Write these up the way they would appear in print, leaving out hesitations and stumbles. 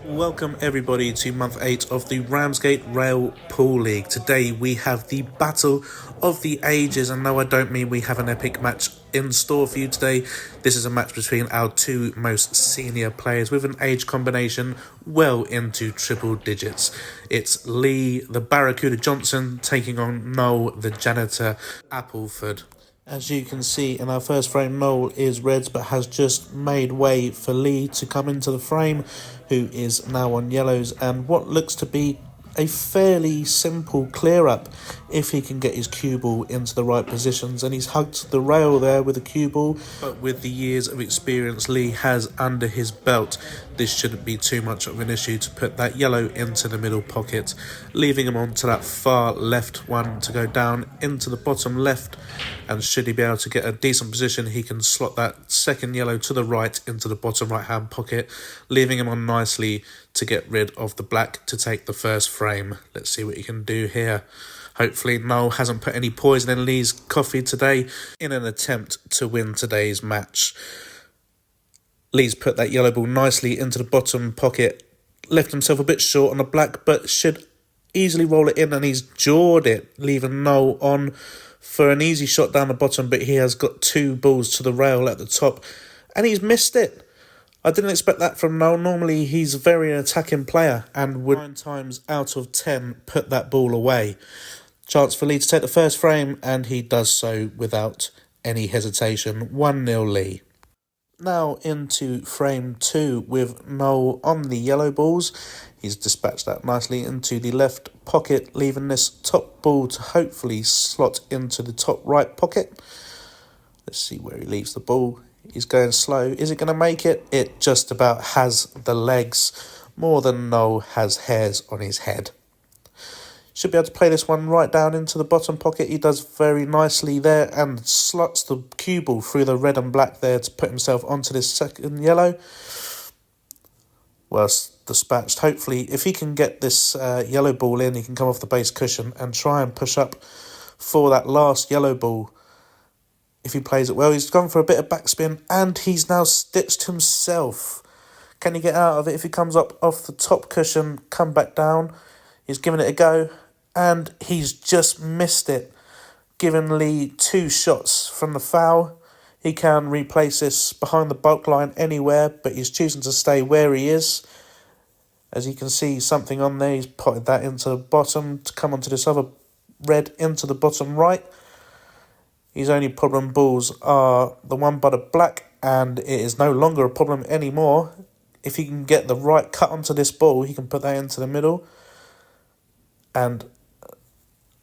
Welcome everybody to month 8 of the Ramsgate Rail Pool League. Today we have the Battle of the Ages, and no, I don't mean we have an epic match in store for you today. This is a match between our two most senior players with an age combination well into triple digits. It's Lee the Barracuda Johnson taking on Noel the Janitor Appleford. As you can see in our first frame, Noel is reds but has just made way for Lee to come into the frame, who is now on yellows, and what looks to be a fairly simple clear up if he can get his cue ball into the right positions, and he's hugged the rail there with a cue ball. But with the years of experience Lee has under his belt, this shouldn't be too much of an issue to put that yellow into the middle pocket, leaving him on to that far left one to go down into the bottom left, and should he be able to get a decent position, he can slot that second yellow to the right into the bottom right hand pocket, leaving him on nicely to get rid of the black to take the first frame. Let's see what he can do here. Hopefully Noel hasn't put any poison in Lee's coffee today in an attempt to win today's match. Lee's put that yellow ball nicely into the bottom pocket, left himself a bit short on the black, but should easily roll it in, and he's jawed it, leaving Noel on for an easy shot down the bottom, but he has got two balls to the rail at the top, and he's missed it. I didn't expect that from Noel. Normally he's a very attacking player and would 9 times out of 10 put that ball away. Chance for Lee to take the first frame, and he does so without any hesitation. 1-0 Lee. Now into frame 2 with Noel on the yellow balls. He's dispatched that nicely into the left pocket, leaving this top ball to hopefully slot into the top right pocket. Let's see where he leaves the ball. He's going slow. Is it going to make it? It just about has the legs, more than Noel has hairs on his head. Should be able to play this one right down into the bottom pocket. He does very nicely there and slots the cue ball through the red and black there to put himself onto this second yellow. Well dispatched. Hopefully, if he can get this yellow ball in, he can come off the base cushion and try and push up for that last yellow ball. If he plays it well, he's gone for a bit of backspin, and he's now stitched himself. Can he get out of it? If he comes up off the top cushion, come back down. He's given it a go, and he's just missed it, giving Lee 2 shots from the foul. He can replace this behind the bulk line anywhere, but he's choosing to stay where he is. As you can see, something on there, he's potted that into the bottom to come onto this other red into the bottom right. His only problem balls are the one by the black, and it is no longer a problem anymore. If he can get the right cut onto this ball, he can put that into the middle. And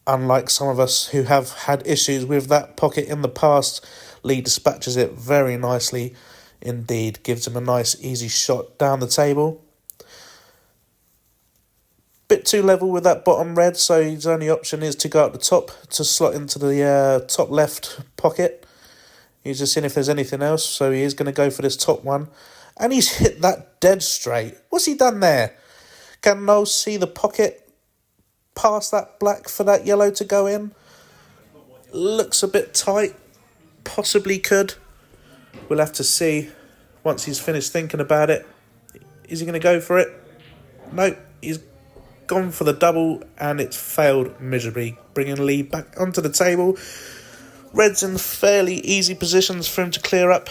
unlike some of us who have had issues with that pocket in the past, Lee dispatches it very nicely indeed. Gives him a nice easy shot down the table. Bit too level with that bottom red, so his only option is to go up the top to slot into the top left pocket. He's just seeing if there's anything else, so he is going to go for this top one. And he's hit that dead straight. What's he done there? Can Noel see the pocket past that black for that yellow to go in? Looks a bit tight. Possibly could. We'll have to see once he's finished thinking about it. Is he going to go for it? No, he's gone for the double, and it's failed miserably, bringing Lee back onto the table. Red's in fairly easy positions for him to clear up.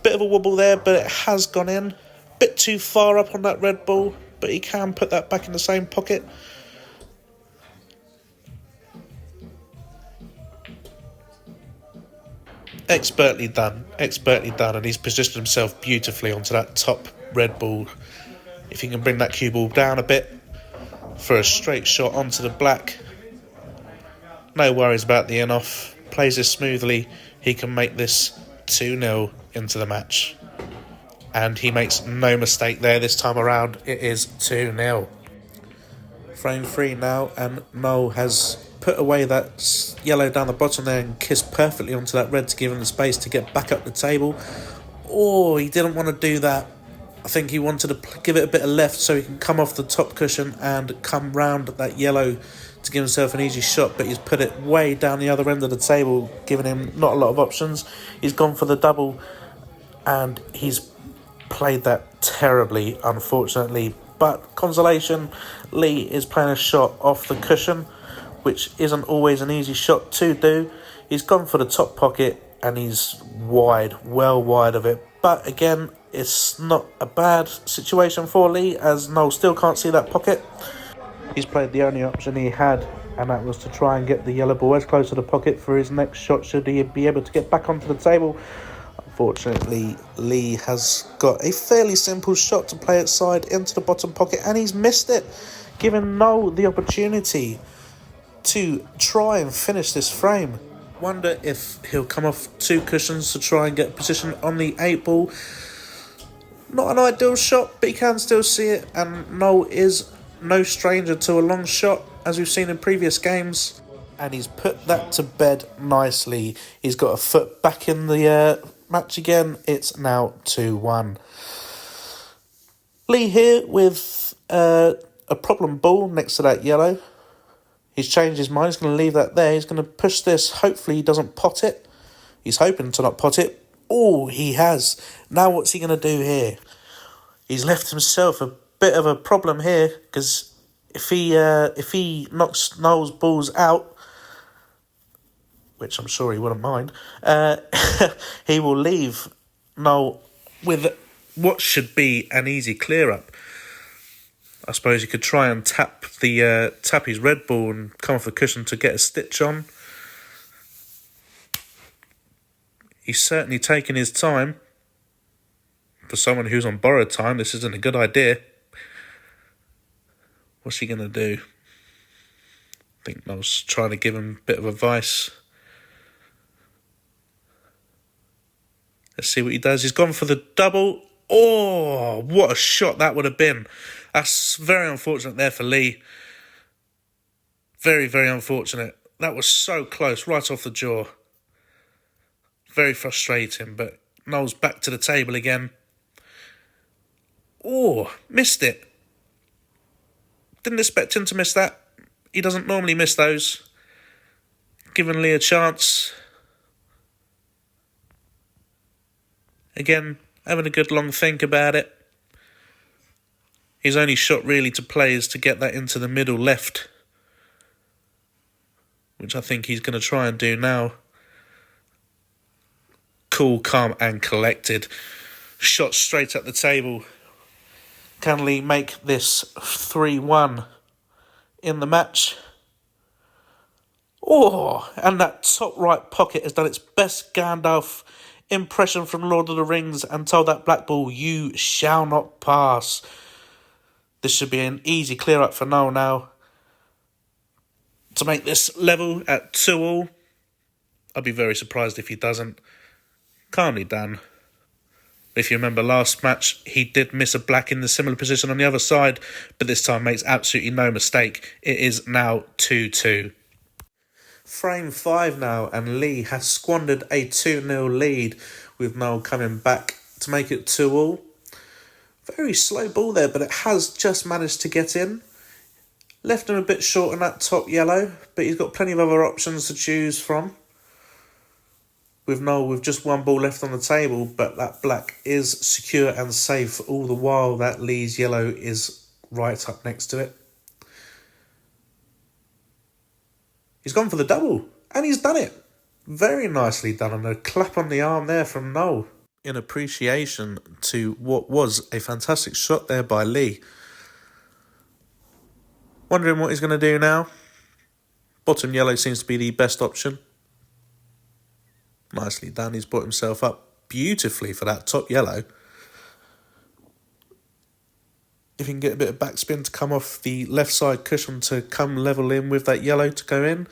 Bit of a wobble there, but it has gone in. Bit too far up on that red ball, but he can put that back in the same pocket. Expertly done, and he's positioned himself beautifully onto that top red ball. If he can bring that cue ball down a bit for a straight shot onto the black, no worries about the in-off. Plays this smoothly, he can make this 2-0 into the match. And he makes no mistake there this time around. It is 2-0. Frame 3 now, and Noel has put away that yellow down the bottom there and kissed perfectly onto that red to give him the space to get back up the table. Oh, he didn't want to do that. I think he wanted to give it a bit of left so he can come off the top cushion and come round that yellow to give himself an easy shot, but he's put it way down the other end of the table, giving him not a lot of options. He's gone for the double, and he's played that terribly, unfortunately. But consolation, Lee is playing a shot off the cushion, which isn't always an easy shot to do. He's gone for the top pocket and he's wide, well wide of it. But again, it's not a bad situation for Lee, as Noel still can't see that pocket. He's played the only option he had, and that was to try and get the yellow ball as close to the pocket for his next shot, should he be able to get back onto the table. Unfortunately, Lee has got a fairly simple shot to play it side into the bottom pocket, and he's missed it, giving Noel the opportunity to try and finish this frame. Wonder if he'll come off 2 cushions to try and get position on the 8 ball. Not an ideal shot, but he can still see it, and Noel is no stranger to a long shot, as we've seen in previous games, and he's put that to bed nicely. He's got a foot back in the match again. It's now 2-1. Lee here with a problem ball next to that yellow. He's changed his mind. He's going to leave that there. He's going to push this. Hopefully he doesn't pot it. He's hoping to not pot it. Oh, he has. Now what's he going to do here? He's left himself a bit of a problem here, because if he knocks Noel's balls out, which I'm sure he wouldn't mind, he will leave Noel with what should be an easy clear up. I suppose he could try and tap his red ball and come off the cushion to get a stitch on. He's certainly taking his time. For someone who's on borrowed time, this isn't a good idea. What's he going to do? I think Noel's trying to give him a bit of advice. Let's see what he does. He's gone for the double. Oh, what a shot that would have been. That's very unfortunate there for Lee. Very, very unfortunate. That was so close, right off the jaw. Very frustrating, but Noel's back to the table again. Oh, missed it. Didn't expect him to miss that. He doesn't normally miss those. Giving Lee a chance. Again, having a good long think about it. His only shot really to play is to get that into the middle left, which I think he's going to try and do now. Cool, calm and collected. Shot straight at the table. Can Lee make this 3-1 in the match? Oh, and that top right pocket has done its best Gandalf impression from Lord of the Rings and told that black ball, you shall not pass. This should be an easy clear up for Noel now to make this level at 2-2. I'd be very surprised if he doesn't. Calmly done. If you remember last match, he did miss a black in the similar position on the other side, but this time makes absolutely no mistake. It is now 2-2. Frame 5 now, and Lee has squandered a 2-0 lead, with Noel coming back to make it 2-2. Very slow ball there, but it has just managed to get in. Left him a bit short on that top yellow, but he's got plenty of other options to choose from. With Noel with just one ball left on the table, but that black is secure and safe all the while that Lee's yellow is right up next to it. He's gone for the double, and he's done it. Very nicely done, and a clap on the arm there from Noel, in appreciation to what was a fantastic shot there by Lee. Wondering what he's going to do now. Bottom yellow seems to be the best option. Nicely done. He's brought himself up beautifully for that top yellow. If he can get a bit of backspin to come off the left side cushion to come level in with that yellow to go in.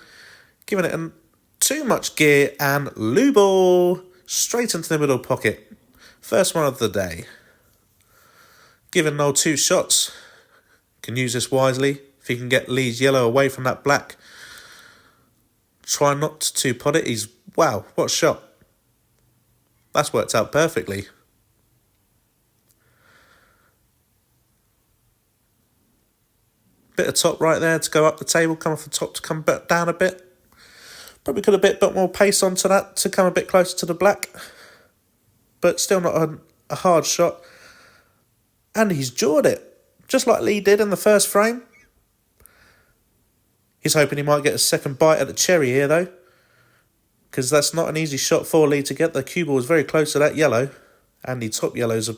Giving it too much gear, and loo ball straight into the middle pocket. First one of the day. Giving Noel 2 shots. Can use this wisely. If he can get Lee's yellow away from that black. Try not to pot it. Wow, what a shot. That's worked out perfectly. Bit of top right there to go up the table, come off the top to come back down a bit. Probably could have bit more pace onto that to come a bit closer to the black. But still not a hard shot. And he's jawed it, just like Lee did in the first frame. He's hoping he might get a second bite at the cherry here, though, because that's not an easy shot for Lee to get. The cue ball was very close to that yellow, and the top yellows are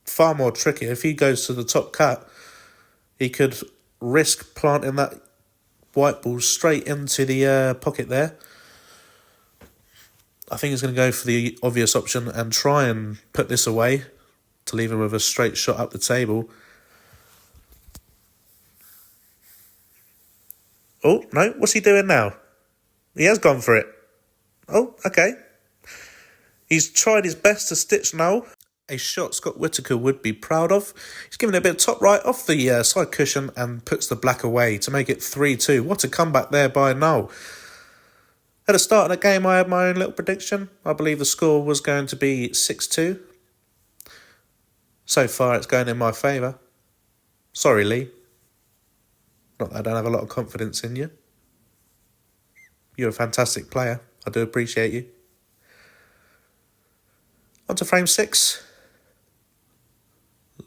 far more tricky. If he goes to the top cut, he could risk planting that white ball straight into the pocket there. I think he's going to go for the obvious option and try and put this away to leave him with a straight shot up the table. Oh, no, what's he doing now? He has gone for it. Oh, okay. He's tried his best to stitch Noel. A shot Scott Whittaker would be proud of. He's given it a bit of top right off the side cushion and puts the black away to make it 3-2. What a comeback there by Noel. At the start of the game, I had my own little prediction. I believe the score was going to be 6-2. So far, it's going in my favour. Sorry, Lee. Not that I don't have a lot of confidence in you. You're a fantastic player. I do appreciate you. On to frame 6.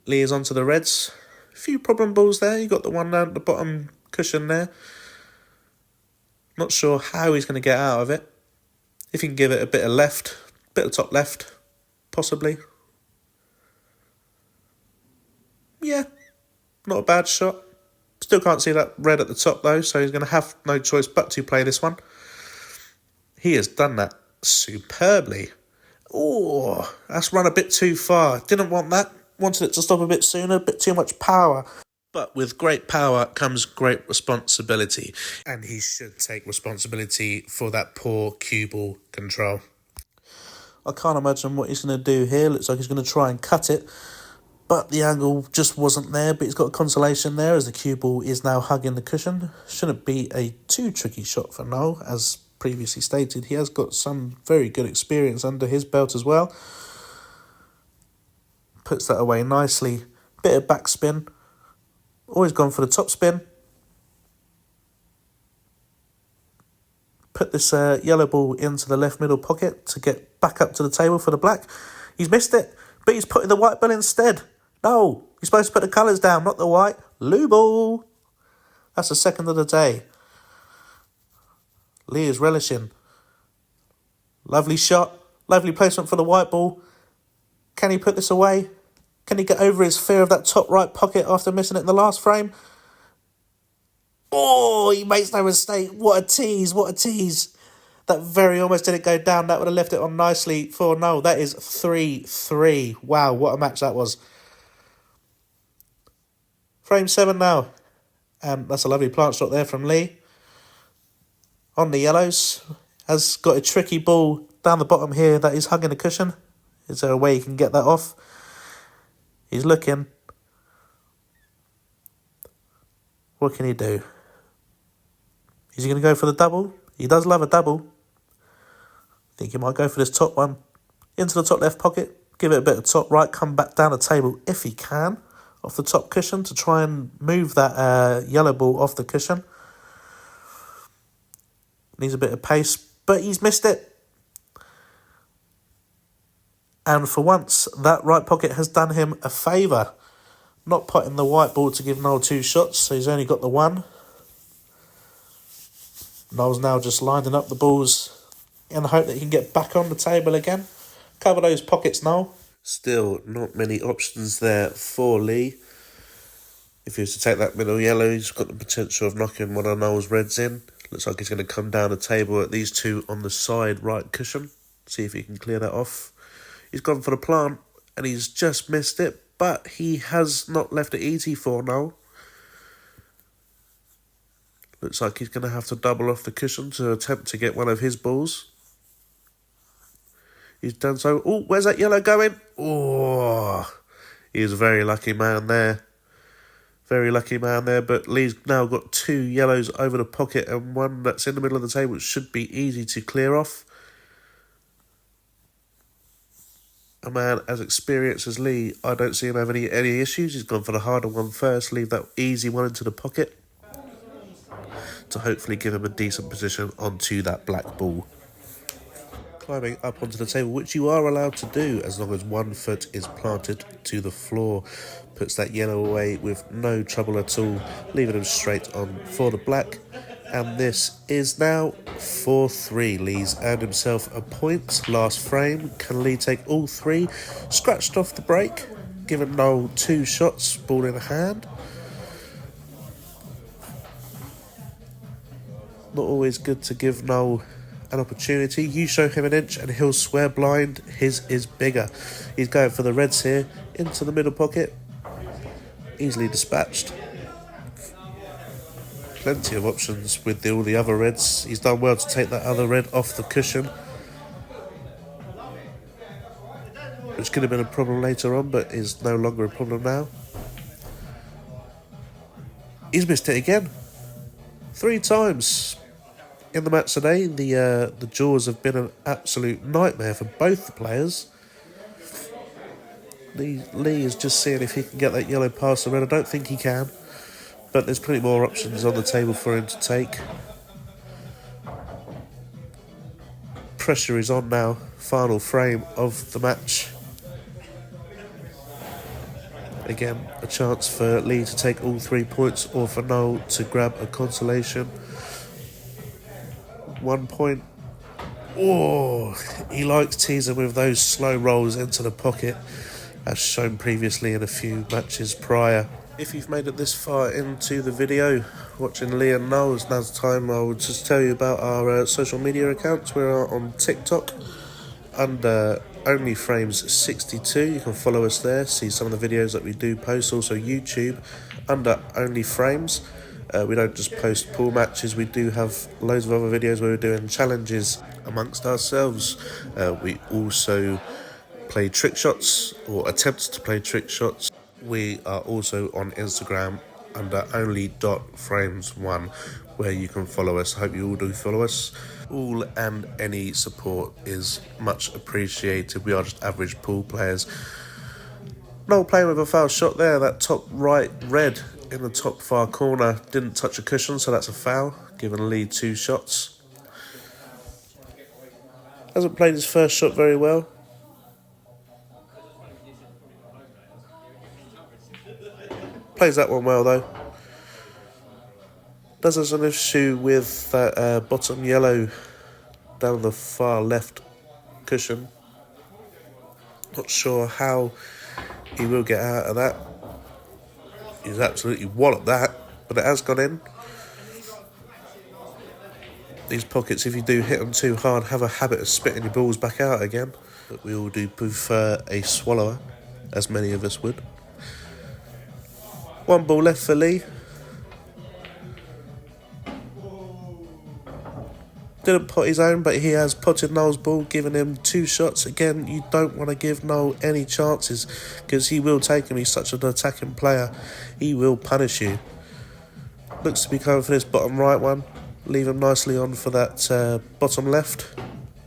Lee is onto the reds. A few problem balls there. You got the one down at the bottom cushion there. Not sure how he's going to get out of it. If he can give it a bit of left, bit of top left, possibly. Yeah, not a bad shot. Still can't see that red at the top though, so he's going to have no choice but to play this one. He has done that superbly. Oh, that's run a bit too far. Didn't want that. Wanted it to stop a bit sooner, a bit too much power. But with great power comes great responsibility. And he should take responsibility for that poor cue ball control. I can't imagine what he's going to do here. Looks like he's going to try and cut it. But the angle just wasn't there. But he's got a consolation there as the cue ball is now hugging the cushion. Shouldn't be a too tricky shot for Noel. As previously stated, he has got some very good experience under his belt as well. Puts that away nicely. Bit of backspin. Always gone for the top spin. Put this yellow ball into the left middle pocket to get back up to the table for the black. He's missed it, but he's putting the white ball instead. No, you're supposed to put the colours down, not the white. Loo ball. That's the second of the day. Lee is relishing. Lovely shot. Lovely placement for the white ball. Can he put this away? Can he get over his fear of that top right pocket after missing it in the last frame? Oh, he makes no mistake. What a tease, what a tease. That very almost didn't go down. That would have left it on nicely for Noel. That is 3-3. Wow, what a match that was. Frame 7 now. And that's a lovely plant shot there from Lee. On the yellows. Has got a tricky ball down the bottom here that is hugging the cushion. Is there a way he can get that off? He's looking. What can he do? Is he going to go for the double? He does love a double. I think he might go for this top one. Into the top left pocket. Give it a bit of top right. Come back down the table if he can. Off the top cushion to try and move that yellow ball off the cushion. Needs a bit of pace. But he's missed it. And for once, that right pocket has done him a favour. Not putting the white ball to give Noel 2 shots, so he's only got the 1. Noel's now just lining up the balls in the hope that he can get back on the table again. Cover those pockets, Noel. Still not many options there for Lee. If he was to take that middle yellow, he's got the potential of knocking one of Noel's reds in. Looks like he's going to come down the table at these 2 on the side right cushion. See if he can clear that off. He's gone for the plant and he's just missed it, but he has not left it easy for Noel. Looks like he's going to have to double off the cushion to attempt to get one of his balls. He's done so. Oh, where's that yellow going? Oh, he's a very lucky man there. Very lucky man there, but Lee's now got 2 yellows over the pocket and one that's in the middle of the table, which should be easy to clear off. A man as experienced as Lee, I don't see him having any issues. He's gone for the harder one first, leave that easy one into the pocket to hopefully give him a decent position onto that black ball. climbing up onto the table, which you are allowed to do as long as one foot is planted to the floor. Puts that yellow away with no trouble at all, leaving him straight on for the black. And this is now 4-3. Lee's earned himself a point. Last frame. Can Lee take all three? Scratched off the break, giving Noel 2 shots, ball in hand. Not always good to give Noel an opportunity. You show him an inch and he'll swear blind. His is bigger. He's going for the reds here, into the middle pocket. Easily dispatched. Plenty of options with all the other reds. He's done well to take that other red off the cushion, which could have been a problem later on, but is no longer a problem now. He's missed it again. 3 times in the match today. The draws have been an absolute nightmare for both the players. Lee is just seeing if he can get that yellow past the red. I don't think he can, but there's plenty more options on the table for him to take. Pressure is on now. Final frame of the match. Again, a chance for Lee to take all 3 points, or for Noel to grab a consolation. 1 point. Oh, he likes teasing with those slow rolls into the pocket, as shown previously in a few matches prior. If you've made it this far into the video, watching Lee and Noel, now's the time I will just tell you about our social media accounts. We're on TikTok under OnlyFrames62. You can follow us there, see some of the videos that we do post. Also YouTube under OnlyFrames. We don't just post pool matches, we do have loads of other videos where we're doing challenges amongst ourselves. We also play trick shots, or attempts to play trick shots. We are also on Instagram under only.frames1, where you can follow us. I hope you all do follow us. All and any support is much appreciated. We are just average pool players. Noel playing with a foul shot there. That top right red in the top far corner didn't touch a cushion, so that's a foul, giving Lee 2 shots. Hasn't played his first shot very well. Plays that one well though. Does has an issue with that bottom yellow down the far left cushion. Not sure how he will get out of that. He's absolutely walloped that, but it has gone in. These pockets, if you do hit them too hard, have a habit of spitting your balls back out again. But we all do prefer a swallower, as many of us would. 1 ball left for Lee. Didn't pot his own, but he has potted Noel's ball, giving him 2 shots. Again, you don't want to give Noel any chances, because he will take him. He's such an attacking player. He will punish you. Looks to be going for this bottom right one. Leave him nicely on for that bottom left.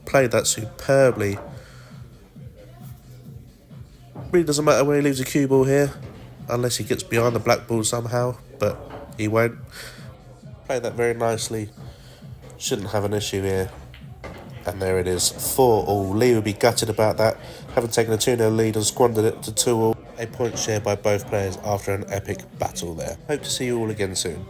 Played that superbly. Really doesn't matter where he leaves a cue ball here, unless he gets behind the black ball somehow, but he won't. Played that very nicely. Shouldn't have an issue here. And there it is, 4-all. Lee would be gutted about that, having taken a 2-0 lead and squandered it to 2-all. A point shared by both players after an epic battle there. Hope to see you all again soon.